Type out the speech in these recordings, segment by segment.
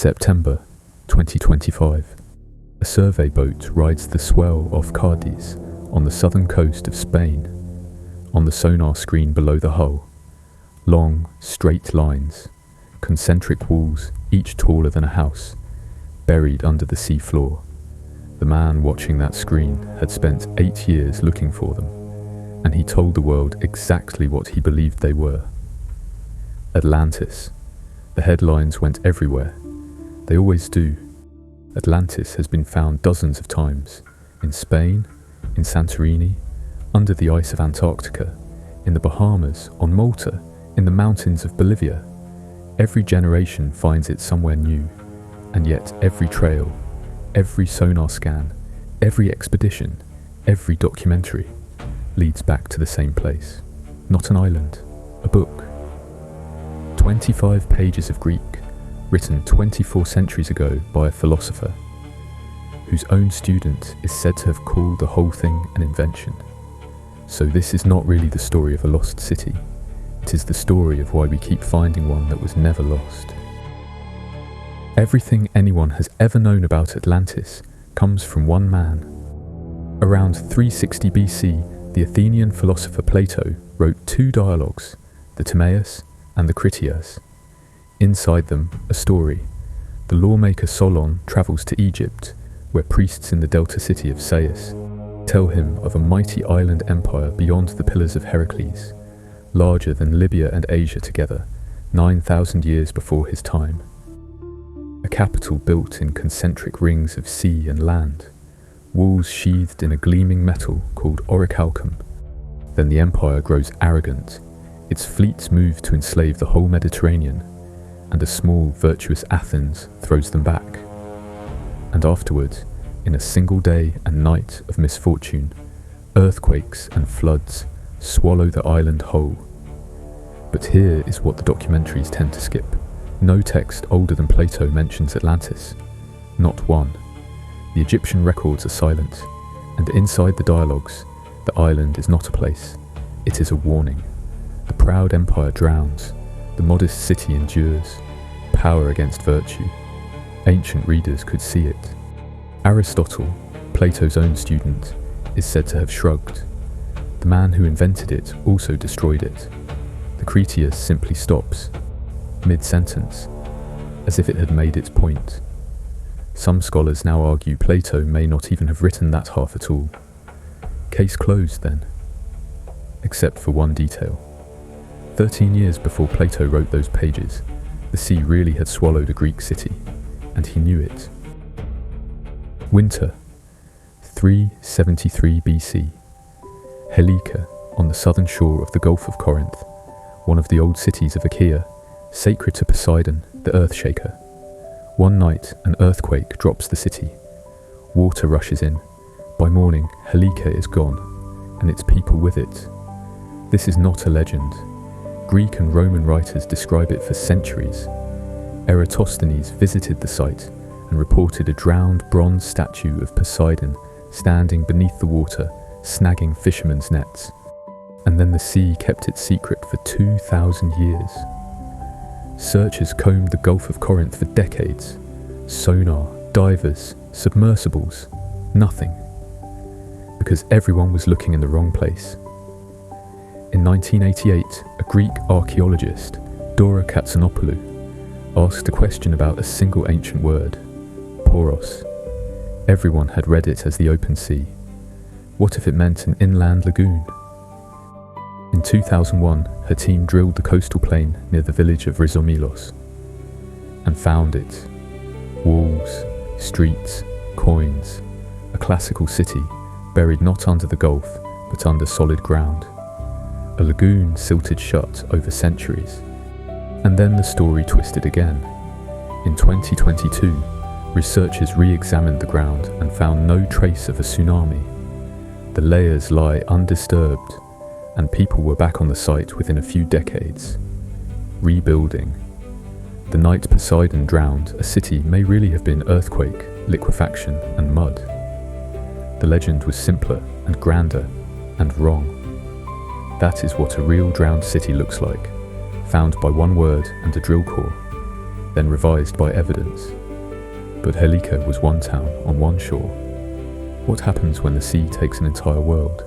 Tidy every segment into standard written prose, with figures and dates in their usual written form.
September 2025. A survey boat rides the swell off Cádiz on the southern coast of Spain. On the sonar screen below the hull, long, straight lines, concentric walls, each taller than a house, buried under the sea floor. The man watching that screen had spent 8 years looking for them, and he told the world exactly what he believed they were. Atlantis. The headlines went everywhere. They always do. Atlantis has been found dozens of times, in Spain, in Santorini, under the ice of Antarctica, in the Bahamas, on Malta, in the mountains of Bolivia. Every generation finds it somewhere new, and yet every trail, every sonar scan, every expedition, every documentary leads back to the same place. Not an island, a book. 25 pages of Greek, written 24 centuries ago by a philosopher, whose own student is said to have called the whole thing an invention. So this is not really the story of a lost city. It is the story of why we keep finding one that was never lost. Everything anyone has ever known about Atlantis comes from one man. Around 360 BC, the Athenian philosopher Plato wrote 2 dialogues, the Timaeus and the Critias. Inside them, a story. The lawmaker Solon travels to Egypt, where priests in the delta city of Sais tell him of a mighty island empire beyond the Pillars of Heracles, larger than Libya and Asia together, 9,000 years before his time. A capital built in concentric rings of sea and land, walls sheathed in a gleaming metal called orichalcum. Then the empire grows arrogant. Its fleets move to enslave the whole Mediterranean, and a small, virtuous Athens throws them back. And afterwards, in a single day and night of misfortune, earthquakes and floods swallow the island whole. But here is what the documentaries tend to skip. No text older than Plato mentions Atlantis. Not one. The Egyptian records are silent, and inside the dialogues, the island is not a place. It is a warning. The proud empire drowns. The modest city endures. Power against virtue. Ancient readers could see it. Aristotle, Plato's own student, is said to have shrugged. The man who invented it also destroyed it. The Critias simply stops, mid-sentence, as if it had made its point. Some scholars now argue Plato may not even have written that half at all. Case closed then. Except for one detail. 13 years before Plato wrote those pages, the sea really had swallowed a Greek city, and he knew it. Winter, 373 BC. Helike, on the southern shore of the Gulf of Corinth, one of the old cities of Achaea, sacred to Poseidon, the earth shaker. One night, an earthquake drops the city. Water rushes in. By morning, Helike is gone, and its people with it. This is not a legend. Greek and Roman writers describe it for centuries. Eratosthenes visited the site and reported a drowned bronze statue of Poseidon standing beneath the water, snagging fishermen's nets. And then the sea kept it secret for 2,000 years. Searchers combed the Gulf of Corinth for decades. Sonar, divers, submersibles, nothing. Because everyone was looking in the wrong place. In 1988, a Greek archaeologist, Dora Katsonopoulou, asked a question about a single ancient word, poros. Everyone had read it as the open sea. What if it meant an inland lagoon? In 2001, her team drilled the coastal plain near the village of Rizomilos and found it. Walls, streets, coins, a classical city buried not under the gulf but under solid ground. A lagoon silted shut over centuries. And then the story twisted again. In 2022, researchers re-examined the ground and found no trace of a tsunami. The layers lie undisturbed, and people were back on the site within a few decades, rebuilding. The night Poseidon drowned, a city may really have been earthquake, liquefaction, and mud. The legend was simpler and grander and wrong. That is what a real drowned city looks like, found by one word and a drill core. then revised by evidence. But Helike was one town on one shore. What happens when the sea takes an entire world?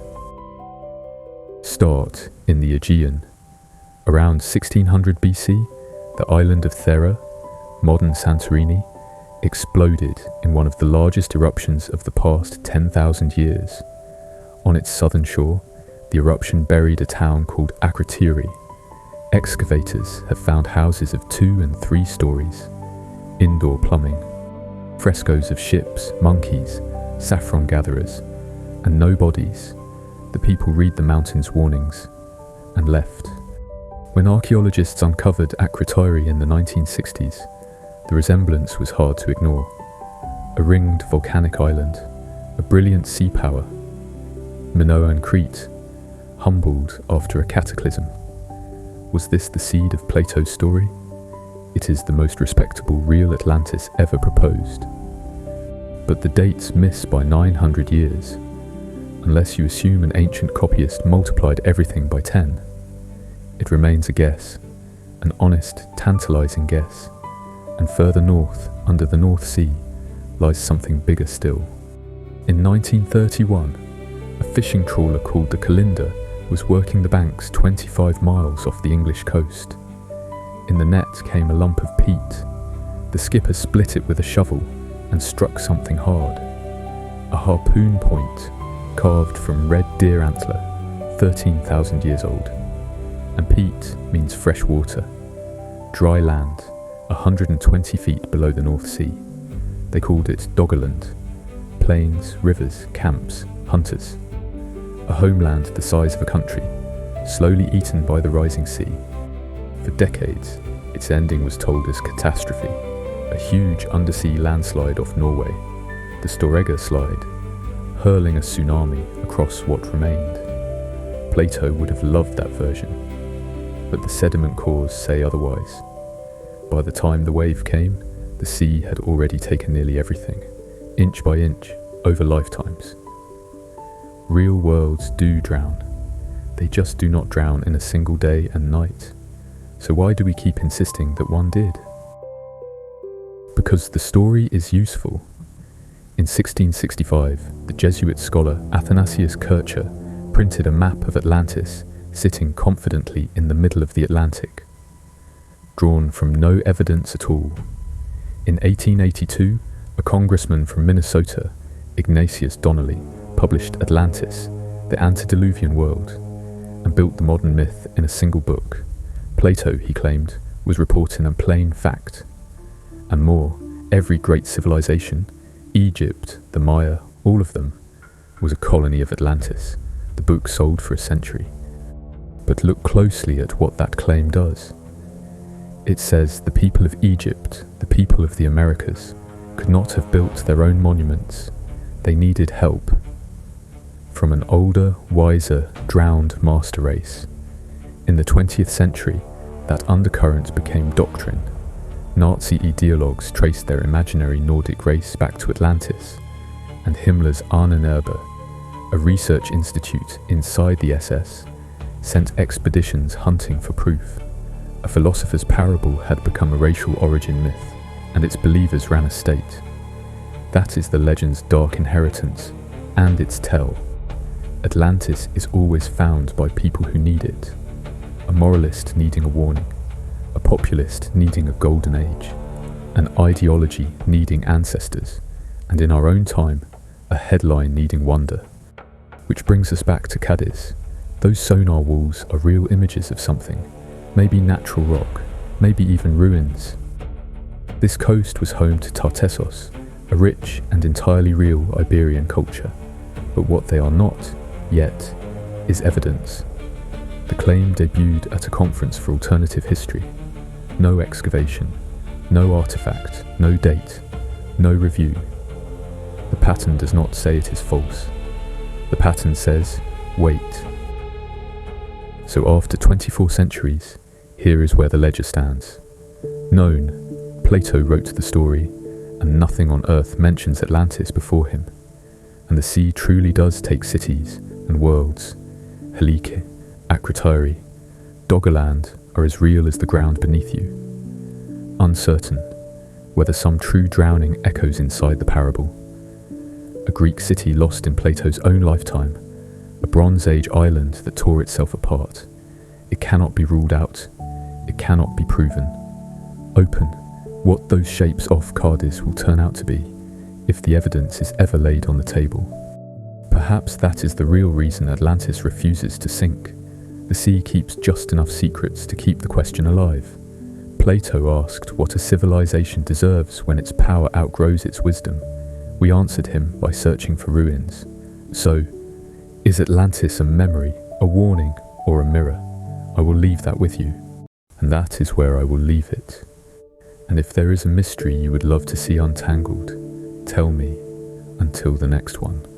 Start in the Aegean. Around 1600 BC, the island of Thera, modern Santorini, exploded in one of the largest eruptions of the past 10,000 years. On its southern shore, the eruption buried a town called Akrotiri. Excavators have found houses of 2 and 3 stories, indoor plumbing, frescoes of ships, monkeys, saffron gatherers, and no bodies. The people read the mountain's warnings and left. When archaeologists uncovered Akrotiri in the 1960s, the resemblance was hard to ignore. A ringed volcanic island, a brilliant sea power, Minoan Crete, humbled after a cataclysm. Was this the seed of Plato's story? It is the most respectable real Atlantis ever proposed. But the dates miss by 900 years, unless you assume an ancient copyist multiplied everything by 10. It remains a guess, an honest, tantalizing guess, and further north, under the North Sea, lies something bigger still. In 1931, a fishing trawler called the Kalinda was working the banks 25 miles off the English coast. In the net came a lump of peat. The skipper split it with a shovel and struck something hard. A harpoon point carved from red deer antler, 13,000 years old. And peat means fresh water, dry land, 120 feet below the North Sea. They called it Doggerland. Plains, rivers, camps, hunters. A homeland the size of a country, slowly eaten by the rising sea. For decades, its ending was told as catastrophe, a huge undersea landslide off Norway, the Storegga slide, hurling a tsunami across what remained. Plato would have loved that version, but the sediment cores say otherwise. By the time the wave came, the sea had already taken nearly everything, inch by inch, over lifetimes. Real worlds do drown. They just do not drown in a single day and night. So why do we keep insisting that one did? Because the story is useful. In 1665, the Jesuit scholar Athanasius Kircher printed a map of Atlantis sitting confidently in the middle of the Atlantic, drawn from no evidence at all. In 1882, a congressman from Minnesota, Ignatius Donnelly, published Atlantis, the antediluvian world, and built the modern myth in a single book. Plato, he claimed, was reporting a plain fact. And more, every great civilization, Egypt, the Maya, all of them, was a colony of Atlantis. The book sold for a century. But look closely at what that claim does. It says the people of Egypt, the people of the Americas, could not have built their own monuments. They needed help from an older, wiser, drowned master race. In the 20th century, that undercurrent became doctrine. Nazi ideologues traced their imaginary Nordic race back to Atlantis, and Himmler's Ahnenerbe, a research institute inside the SS, sent expeditions hunting for proof. A philosopher's parable had become a racial origin myth, and its believers ran a state. That is the legend's dark inheritance, and its tell. Atlantis is always found by people who need it. A moralist needing a warning, a populist needing a golden age, an ideology needing ancestors, and in our own time, a headline needing wonder. Which brings us back to Cádiz. Those sonar walls are real images of something, maybe natural rock, maybe even ruins. This coast was home to Tartessos, a rich and entirely real Iberian culture, but what they are not, yet, is evidence. The claim debuted at a conference for alternative history. No excavation, no artifact, no date, no review. The pattern does not say it is false. The pattern says, wait. So after 24 centuries, here is where the ledger stands. Known, Plato wrote the story, and nothing on earth mentions Atlantis before him. And the sea truly does take cities and worlds. Helike, Akrotiri, Doggerland are as real as the ground beneath you. uncertain whether some true drowning echoes inside the parable. A Greek city lost in Plato's own lifetime, a Bronze Age island that tore itself apart. It cannot be ruled out, it cannot be proven. Open what those shapes off Cádiz will turn out to be, if the evidence is ever laid on the table. Perhaps that is the real reason Atlantis refuses to sink. The sea keeps just enough secrets to keep the question alive. Plato asked what a civilization deserves when its power outgrows its wisdom. We answered him by searching for ruins. So, is Atlantis a memory, a warning, or a mirror? I will leave that with you, and that is where I will leave it. And if there is a mystery you would love to see untangled, tell me until the next one.